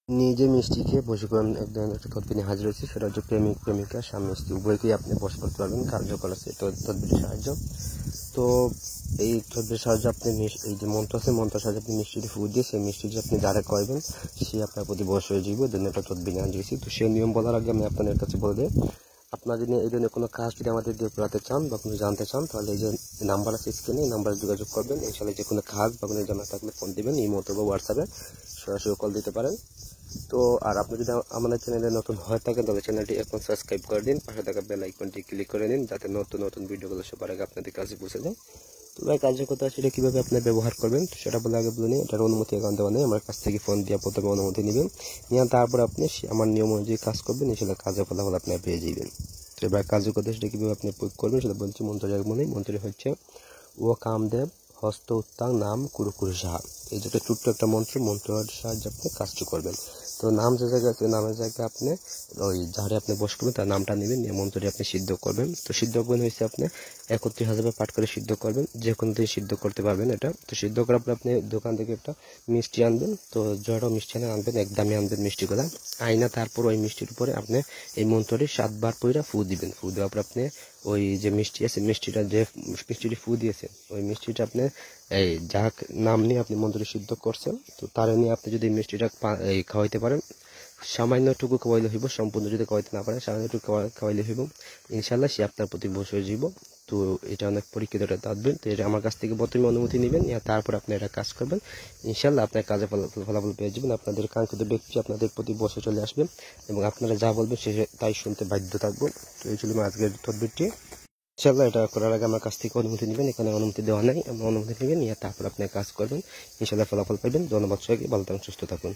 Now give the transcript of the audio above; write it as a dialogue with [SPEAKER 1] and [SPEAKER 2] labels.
[SPEAKER 1] নিজে মিষ্টি খেয়ে বসে করেন এক ধরনের একটা তদবির নিয়ে হাজির হয়েছে, সেটা হচ্ছে প্রেমিক প্রেমিকা স্বামী স্ত্রী উভয়কেই আপনি বশ করতে পারবেন কার্যকর আছে তদবিরের সাহায্য। তো এই তদবিরের সাহায্যে আপনি এই যে মন্ত্র আছে, মন্ত্রের সাহায্যে আপনি মিষ্টিটি ফুট দিয়ে সেই মিষ্টিটি আপনি যারা করবেন সে আপনার প্রতি বশ হয়ে যাবে। ধন্য একটা তদবির নিয়ে হাজির হয়েছি। তো সেই নিয়ম বলার আগে আমি আপনাদের কাছে বলে দিই, আপনার যদি এই ধরনের কোনো কাজ যদি আমাদের দিয়ে করাতে চান বা কোনো জানতে চান, তাহলে এই যে নাম্বার আছে স্ক্রিনে, এই নাম্বারে যোগাযোগ করবেন। ইনশাআল্লাহ যে কোনো কাজ বা কোনো জানা থাকলে ফোন দিবেন, ইমো অথবা হোয়াটসঅ্যাপে সরাসরি কল দিতে পারেন। তো আর আপনি যদি আমাদের চ্যানেলে নতুন হয়ে থাকেন তাহলে চ্যানেলটি এখন সাবস্ক্রাইব করে দিন, পাশে থাকা বেল আইকনটি ক্লিক করে নিন যাতে নতুন নতুন ভিডিওগুলো সবার আগে আপনাদের কাছে পৌঁছে যায়। তো ভাই কার্যকতা সেটা কিভাবে আপনি ব্যবহার করবেন সেটা বলে আগে বলে নিই। এটার অনুমতি এখন দেওয়া নেই, আমার কাছ থেকে ফোন দিয়ে প্রথমে অনুমতি নেবেন, নিয়ে তারপর আপনি আমার নিয়ম অনুযায়ী কাজ করবেন, ইনশাআল্লাহ কাজের ফলাফল আপনি পেয়ে যাবেন। তো এবার কার্যকতা সেটা কিভাবে আপনি প্রয়োগ করবেন সেটা বলছি। মন্ত্রটি হচ্ছে ও কামদেব হস্ত উত্তাং নাম কুরুকুরু সাহা। এই যেটা ছোট্ট একটা মন্ত্রের সাহায্যে আপনি কাজটি করবেন। তো নাম যে জায়গায় আছে, নামের জায়গায় আপনি ওই যারে আপনি বস করবেন তার নামটা নেবেন, নিয়ে মন্ত্রটি আপনি সিদ্ধ করবেন। তো সিদ্ধ করবেন হয়েছে আপনি 31,000 পাঠ করে সিদ্ধ করবেন, যে কোনো দিন সিদ্ধ করতে পারবেন এটা। তো সিদ্ধ করার পর আপনি দোকান থেকে একটা মিষ্টি আনবেন, তো জড়ো মিষ্টি আনবেন, একদমই আনবেন মিষ্টিগুলা আইনা। তারপর ওই মিষ্টির উপরে আপনি এই মন্ত্রটি 7 বার পইরা ফু দিবেন। ফু দেওয়ার পর আপনি ওই যে মিষ্টি আছে, মিষ্টিটি ফু দিয়েছেন ওই মিষ্টিটা আপনি এই যাক নাম নিয়ে আপনি মন্ত্রটি সিদ্ধ করছেন, তো তারে নিয়ে আপনি যদি মিষ্টিটা খাওয়াইতে পারেন, সামান্যটুকু খাওয়াইলে হইব, সম্পূর্ণ যদি খাওয়াইতে না পারেন সামান্যটুকু খাওয়াইলে হইব, ইনশাল্লাহ সে আপনার প্রতি বশ হয়ে যাব। তো এটা অনেক পরীক্ষিত একটা তাদবির। তো এটা আমার কাছ থেকে প্রথমে অনুমতি নেবেন, তারপর আপনি এটা কাজ করবেন, ইনশাল্লাহ আপনার কাজে ফলাফল পেয়ে যাবেন। আপনাদের কাঙ্ক্ষিত ব্যক্তি আপনাদের প্রতি বসে চলে আসবেন এবং আপনারা যা বলবেন সে তাই শুনতে বাধ্য থাকবো। তো এই ছিল আজকের তদবিরটি। ইনশাআল্লাহ এটা করার আগে আমার কাছ থেকে অনুমতি নেবেন, এখানে অনুমতি দেওয়া নেই, অনুমতি নেবেন, তারপর আপনি কাজ করবেন, ইনশাআল্লাহ ফলাফল পাবেন। ধন্যবাদ সবাইকে, ভালো থাকুন, সুস্থ থাকুন।